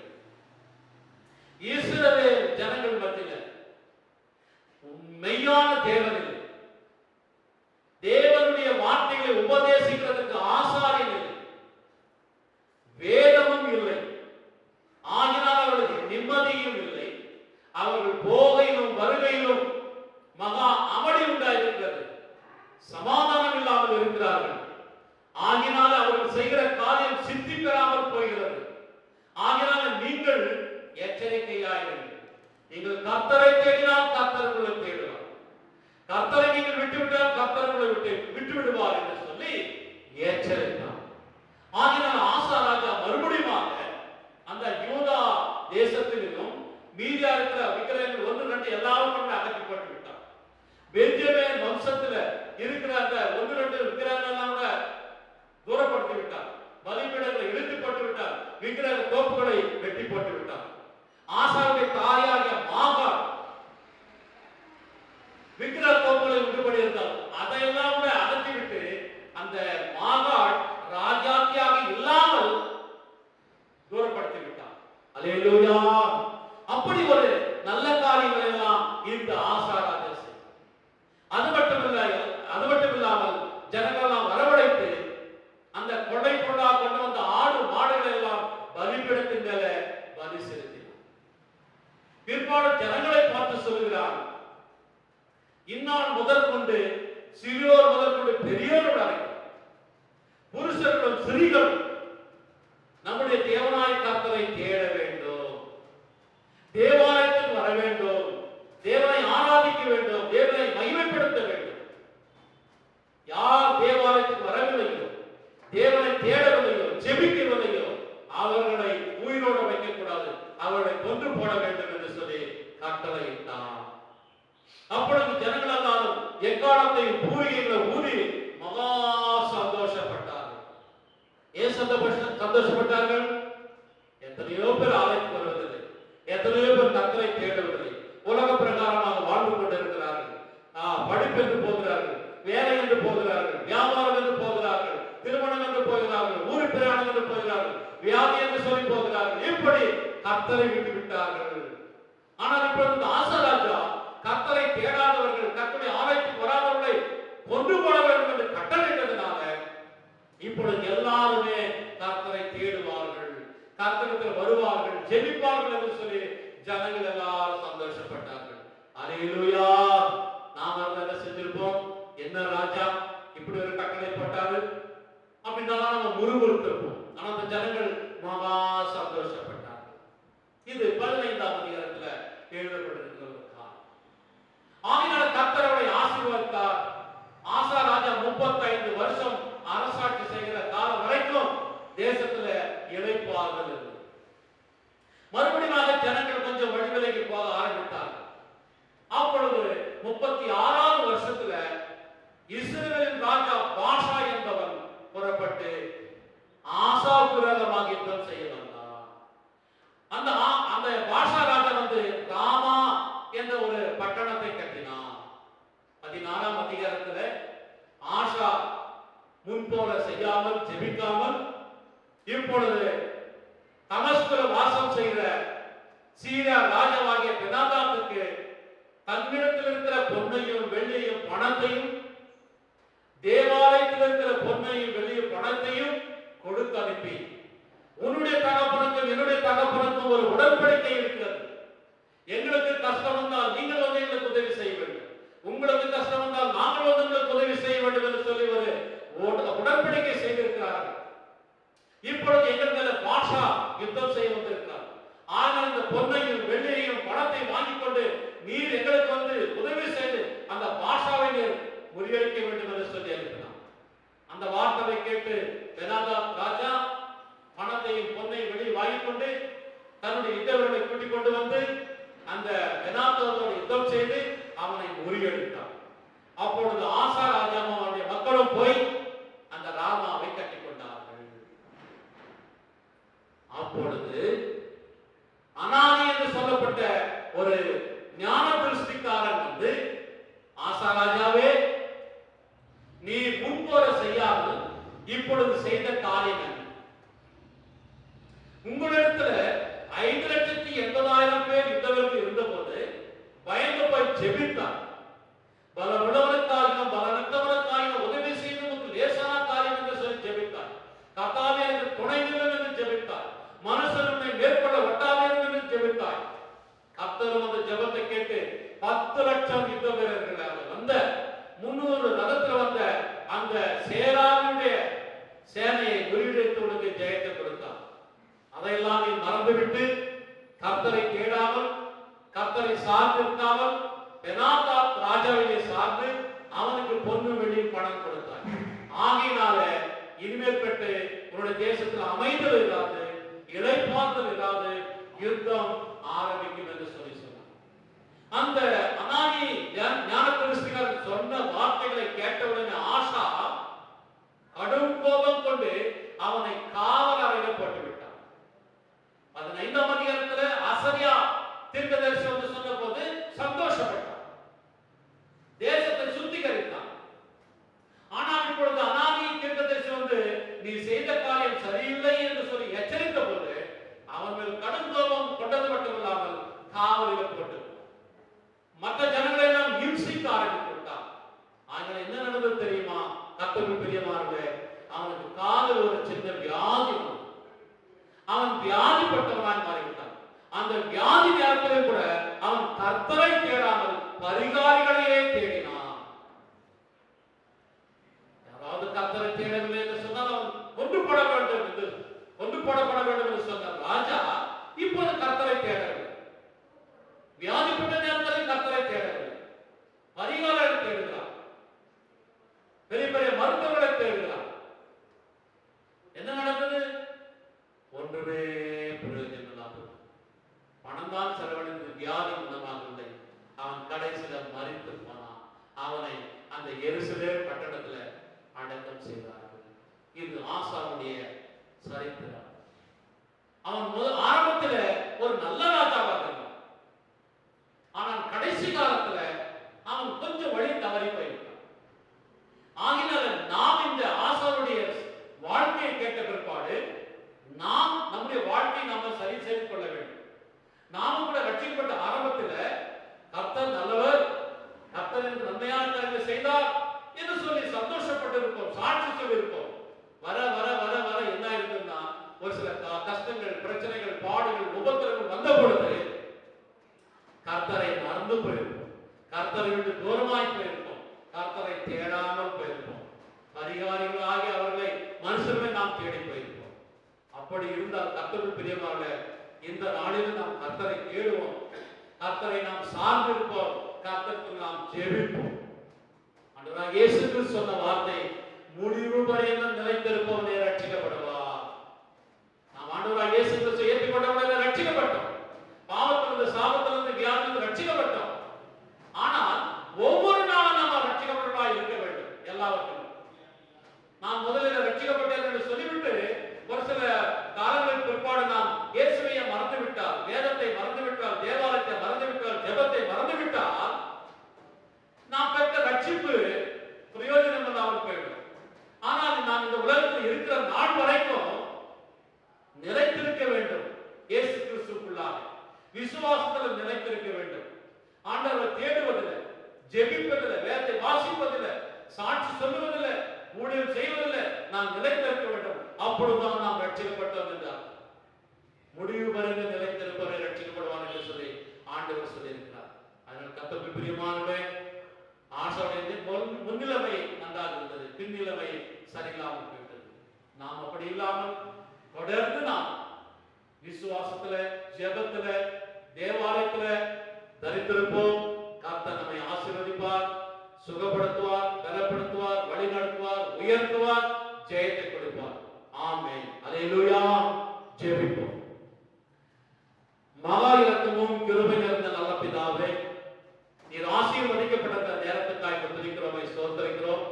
இஸ்ரவேல் ஜனங்கள் மத்தியில் மெய்யான தேவன் இல்லை, தேவனுடைய வார்த்தைகளை உபதேசிக்கிறதுக்கு ஆசாரியன் இல்லை, வேதமும் இல்லை, ஆகினால் அவர்களுக்கு நிம்மதியும் இல்லை, அவர்கள் போகையிலும் வருகையிலும் மகா அமளி உண்டாயிருக்கிறது, சமாதானம் இல்லாமல் இருக்கிறார்கள். ஆகினால் அவர்கள் செய்கிற காரியம் சித்தி பெறாமல் போகிறது. ஆகினால் நீங்கள் எச்சரிக்கையாயிருங்கள். நீங்கள் கர்த்தரை தேடினால் கர்த்தர் உங்களை தேடுவார், கர்த்தரை நீங்கள் விட்டுவிட்டால் கர்த்தர் உங்களை விட்டு விடுவார் என்று சொல்லி எச்சரித்தார். ஆகினால் ஆசா ராஜா மறுபடியும் அந்த யூதா தேசத்திலும் மீதியா இருக்கிற விக்கிரகங்கள் 1, 2 எல்லாருக்கும் அகற்றப்பட்டு விட்டார். பென்ஜமின் வம்சத்துல இருக்கிற அந்த 1, 2 விக்கிரகங்கள் எல்லாம் கூட தூரப்படுத்தி விட்டார். பலிபீடங்களை இழுத்துப்பட்டு விட்டார். விக்கிரக தோப்புகளை வெட்டி போட்டு விட்டார். ஆசாவுடைய தாயாகிய மாகாள் விக்கிரக தோப்புகளை விடுபடி இருந்தார். அதையெல்லாம் கூட அகற்றிவிட்டு அந்த மாகாள் ராஜாத்தியாக இல்லாமல் தூரப்படுத்தி விட்டார். அல்லேலூயா. அப்படி ஒரு நல்ல காரியங்கள் எல்லாம் இந்த ஆசா ராஜா செய்தார். அது மட்டுமில்லாமல் ஜனங்களெல்லாம் வரவழைத்து அந்த கொடை கொண்டா கொண்டு வந்த ஆடு மாடுகளை எல்லாம் பலிபீடத்தின் மேல பலி செலுத்தினார். பிற்பாடு ஜனங்களை பார்த்து சொல்கிறார், இந்நாள் முதற்கொண்டு சிறியோர் முதற்கொண்டு பெரியோர் வரைக்கும் புருஷர்களும் ஸ்திரீகளும் நம்முடைய தேவனாய் கர்த்தரை தேட வேண்டும், தேவாலயத்துக்கு வர வேண்டும், தேவனை ஆராதிக்க வேண்டும், தேவனை மகிமைப்படுத்த வேண்டும். யார் தேவாலயத்துக்கு வரவில்லையோ, தேவனை தேடவில்லையோ, ஜெபிக்கவில்லையோ, அவர்களை உயிரோடு வைக்கக்கூடாது, அவர்களை கொன்று போட வேண்டும் என்று சொல்லி கட்டளையிட்டார். அப்பொழுது ஜனங்கள் எல்லாரும் எக்காலத்தை பூரிகளை ஊதி மகா சந்தோஷப்பட்டார்கள். ஏன் சந்தோஷப்பட்டார்கள்? எத்தனையோ பேர் ஆலயத்துக்கு வருவதில்லை, எத்தனையோ பேர் கர்த்தரை தேடுவதில்லை, உலக பிரகாரமாக வாழ்ந்து கொண்டிருக்கிறார்கள். படிப்பு என்று போகிறார்கள், வேலை என்று போகிறார்கள், வியாபாரம் என்று போகிறார்கள், திருமணம் என்று போகிறார்கள், ஊரு பிரயாணம் என்று போகிறார்கள், வியாதி என்று சொல்லி போகிறார்கள். இப்படி கர்த்தரை விட்டு விட்டார்கள். ஆனால் இப்பொழுது ஆசராஜா கர்த்தரை தேடாதவர்கள், கர்த்தருடைய ஆலயத்துக்கு வராதவர்களை கொண்டு போட வேண்டும் என்று கட்டளையிட்டதனால இப்பொழுது எல்லாருமே கர்த்தரை தேடுவார்கள், கர்த்தரிடத்தில் வருவார்கள், ஜெபிப்பார்கள் என்று சொல்லி ஜனங்கள் எல்லாரும் சந்தோஷப்பட்டார்கள். அல்லேலூயா. நாம என்ன செஞ்சிருப்போம்? என்ன ராஜா இப்படி ஒரு கட்டளை போட்டாரு அப்படின்னா நம்ம முறுமுறுத்திருப்போம். ஆனா அந்த ஜனங்கள் மகா சந்தோஷப்பட்டார்கள். இது 15ஆம் அதிகாரத்துல எழுதப்பட்டிருக்கிற ஒரு காலம். ஆகினால கர்த்தர் அவரை ஆசீர்வதித்தார். ஆசா ராஜா 35 வருஷம் அரசாட்சி செய்கிற காலம் வரைக்கும் தேசத்துல இளைப்பாறுதல் இருந்தது. மறுபடியும் ஜனங்கள் கொஞ்சம் வழிவிலைக்கு போக ஆரம்பித்தார்கள். அப்பொழுது 36ஆவது வருஷத்துல இஸ்ரவேலின் ராஜா பாஷா என்பவன் புறப்பட்டு ஆசாவுக்கு விரோதமாக யுத்தம் செய்ய வந்தான். அந்த பாஷா ராஜா ராமா என்ற ஒரு பட்டணத்தை கட்டினான். 14ஆம் அதிகாரத்துல ஆஷா முன்போல செய்யாமல் ஜெபிக்காமல் இப்பொழுது தமஸ்குல வாசம் செய்கிற சீரா ராஜாவாகிய பெனாதாத்துக்கு தன்னிடத்தில் இருக்கிற பொன்னையும் வெள்ளியையும் பணத்தையும், தேவாலயத்தில் இருக்கிற பொன்னையும் வெள்ளியும் பணத்தையும் கொடுத்து அனுப்பி, உன்னுடைய தகப்பனுக்கும் என்னுடைய தகப்பனுக்கும் ஒரு உடன்படிக்கை இருக்கிறது, எங்களுக்கு கஷ்டம் வந்தால் நீங்கள் வந்து எங்களுக்கு உதவி செய்ய வேண்டும், உங்களுக்கு கஷ்டம் வந்தால் நாங்கள் வந்து உங்களுக்கு உதவி செய்ய வேண்டும் என்று சொல்லி ஒரு உடன்படிக்கை செய்திருக்கிறார்கள். இப்பொழுது எங்கள் மேல பாஷா யுத்தம் செய்ய வந்திருக்கிறார். ஆனால் இந்த பொன்னையும் வெள்ளியையும் பணத்தை வாங்கிக் கொண்டு நீர் எங்களுக்கு வந்து உதவி செய்து அந்த பாஷாவை நீர் முறியடிக்க வேண்டும் என்று சொல்லி இருக்கிறார். அந்த வார்த்தையை கேட்டு பெனாதாத் ராஜா பணத்தையும் பொன்னையும் வெளியே வாங்கிக் கொண்டு தன்னுடைய யுத்தவர்களை கூட்டிக் கொண்டு வந்து அந்த பெனாதாத்தோடு யுத்தம் செய்து அவனை முறியடித்தார். அப்பொழுது ஆசா ராஜாவும் அவனுடைய மக்களும் போய் அந்த ராமாவை கட்டிக் கொண்டார்கள். அப்பொழுது அனானி என்று சொல்லப்பட்ட ஒரு ஞான திருஷ்டிக்காரன் வந்து, ஆசா ராஜாவே, நீ முன்போல செய்யாமல் இப்பொழுது செய்த காரியம் என்ன? உங்களிடத்துல 5,80,000 பேர் யுத்தவர்கள் இருந்த போது பயந்து போய் ஜெபித்தார். பல விடவனுக்காகவும் பல நத்தவனுக்காகவும் உதவி செய்து உங்களுக்கு லேசான காரியம் என்று சொல்லி ஜெபித்தார். கர்த்தாவே எனக்கு துணை நில்லும் என்று ஜெபித்தார். மனுஷனை மேற்கொள்ள ஒட்டாதீர்கள் என்று ஜெபித்தார். கர்த்தரும் அந்த ஜெபத்தை கேட்டு 10 லட்சம் யுத்த வீரர்கள் வந்த 300 ரதத்தில் வந்த அந்த சேராவினுடைய சேனையை முறியடித்து உனக்கு ஜெயத்தை கொடுத்தார். அதையெல்லாம் நீ மறந்துவிட்டு கர்த்தரை தேடாமல், கர்த்தரை சார்ந்திருக்காமல் பெனாதாத் ராஜாவை சார்ந்து அவனுக்கு பொன்னு வெள்ளி பணம் கொடுத்தார். ஆகையினால இனிமேல் பெற்று உன்னுடைய தேசத்தில் அமைதல் இல்லாது, இளைப்பாறுதல் இல்லாது யுத்தம் ஆரம்பிக்கும் என்று சொல்லி சொன்னார். அந்த அனானி ஞான திருஷ்டிக்காரர் சொன்ன வார்த்தைகளை கேட்டவுடனே ஆஷா கடும் கோபம் கொண்டு அவனை காவல் அறையில் போட்டு விட்டான். 15ஆம் அதிகாரத்துல அசரியா தீர்க்கதரிசி வந்து சொன்ன போது சந்தோஷப்பட்டான், தேசத்தை சுத்திகரித்தான். ஆனால் இப்பொழுது அனானி தீர்க்கதரிசி வந்து நீ செய்த காரியம் சரியில்லை என்று சொல்லி எச்சரித்த போது அவன் மேல் கடும் கோபம் கொண்டது மட்டுமில்லாமல் காவலில் போட்டு மற்ற ஜனங்களை எல்லாம் இம்சிக்க ஆரம்பித்து விட்டான். ஆனால் என்ன நடந்தது தெரியுமா? கர்த்தருக்கு பிரியமானவர்களே, அவனுக்கு காலில் ஒரு சின்ன வியாதி அப்படி இருந்தால் கர்த்தருக்குள் பிரியமானவர்களே, இந்த நாளில் நாம் கர்த்தரை தேடுவோம், கர்த்தரை நாம் சார்ந்திருப்போம், கர்த்தருக்கு நாம் ஜெபிப்போம். ஆண்டவராகிய இயேசு கிறிஸ்து சொன்ன வார்த்தை, முடிவு பரியந்தம் நிலைத்திருப்பவனே ரட்சிக்கப்படுவார். நாம் ஆண்டவராகிய இயேசு கிறிஸ்து ஏற்றுக்கொண்டவர்களே ரட்சிக்கப்பட்டோம். பாவத்திலிருந்து, சாபத்திலிருந்து, வியாதியிலிருந்து ரட்சிக்கப்பட்டோம். ஆனால் ஒவ்வொரு நாளும் நாம் ரட்சிக்கப்பட்டவர்களாக இருக்க வேண்டும். எல்லாவற்றிலும் நாம் முதலில் ரட்சிக்கப்பட்டேன் என்று சொல்லிவிட்டு ஒரு சில காலங்களுக்கு பிற்பாடு நாம் இயேசுவையை மறந்துவிட்டால், வேதத்தை மறந்துவிட்டால், தேவாலயத்தை மறந்துவிட்டால், ஜெபத்தை மறந்துவிட்டால் நாம் பெற்ற ரட்சிப்பு பிரயோஜனம் இல்லாமல் போயிடும். ஆனால் நாம் இந்த உலகத்தில் இருக்கிற நாள் வரைக்கும் நிலைத்திருக்க வேண்டும். இயேசு கிறிஸ்துவுக்குள்ளாக விசுவாசத்தில் நிலைத்திருக்க வேண்டும். ஆண்டவரை தேடுவதில்லை, ஜெபிப்பதில்லை, வேதத்தை வாசிப்பதில்லை, சாட்சி சொல்லுவதில்லை, ஊழியம் செய்வதில்லை, நாம் நிலைத்திருக்க வேண்டும். அப்பொழுதுதான் நாம் ரட்சிக்கப்பட்டோம் என்றார். முடிவு வரைந்து நிலைத்திருப்பவரை ரட்சிக்கப்படுவான் என்று சொல்லி ஆண்டவர் சொல்லியிருக்கிறார். அதனால் கர்த்தருக்கு பிரியமானவர்களே, ஆசாவுடைய முன்னிலைமை நன்றாக இருந்தது, பின்னிலைமை சரியில்லாமல் போய்விட்டது. நாம் அப்படி இல்லாமல் தொடர்ந்து நாம் விசுவாசத்துல, ஜெபத்துல, தேவாலயத்துல தரித்திருப்போம். கர்த்தர் நம்மை ஆசீர்வதிப்பார், சுகப்படுத்துவார், பலப்படுத்துவார், வழி நடத்துவார், உயர்த்துவார், ஜெயத்தை கொடுப்பார். ஆமென். அல்லேலூயா. ஜெபிப்போம். மகா இரக்கமும் கிருபை நிறைந்த நல்ல பிதாவே, நீர் ஆசீர்வதிக்கப்பட்ட நேரத்துக்காக துதிக்கிறோம், ஸ்தோத்திரிக்கிறோம்.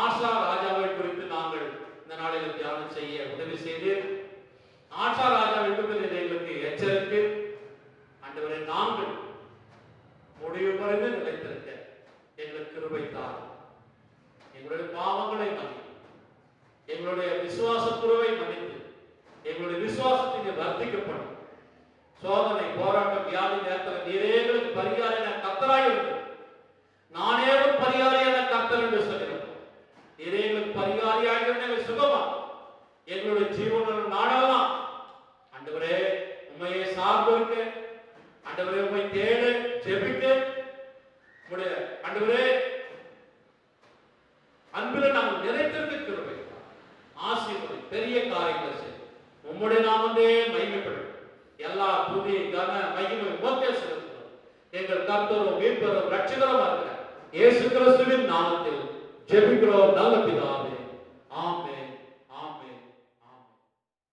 ஆசா ராஜாவை குறித்து நாங்கள் இந்த நாளில் தியானம் செய்ய உதவி செய்தீர். ஆசா ராஜாவை குறித்து எங்களுக்கு எச்சரித்து ஆண்டவரே, நாங்கள் முடிவு பறிந்து நிலைத்திருக்க எங்களுக்கு கிருபை தாரும். எங்களுடைய பாவங்களை மன்னித்து, எங்களுடைய விசுவாச குறைவை மன்னித்து, எங்களுடைய விசுவாசத்தை வர்த்திக்கப்படும். சோதனை, போராட்டம், வியாதி நேரத்தில் நீரே எங்களுக்கு பரிகாரியான கர்த்தராய் இருக்கு. நானே ஒரு பரிகாரியான கர்த்தர் என்று சொல்கிறோம். நீரே எங்களுக்கு பரிகாரியாக எங்களுக்கு சுகமா எங்களுடைய ஜீவன நாடெல்லாம் ஆண்டவரே உண்மையை சார்ந்து இருக்க, ஆண்டவரே உண்மை தேட ஜெபிக்க, ஆண்டவரே அன்பில நாங்கள் நிலைத்திருக்க கிருபை ஆசீர்வதி, பெரிய காரியங்களை செய்ய உம்முடைய நாமமே மகிமைப்படும். எல்லா துதி, கன, மகிமை உமக்கே செலுத்துகிறோம். எங்கள் கர்த்தரும் மீட்பரும் ரட்சகரும் இருக்கிற இயேசு கிறிஸ்துவின் நாமத்தில் ஜெபிக்கிறோம் நல்ல பிதாவே.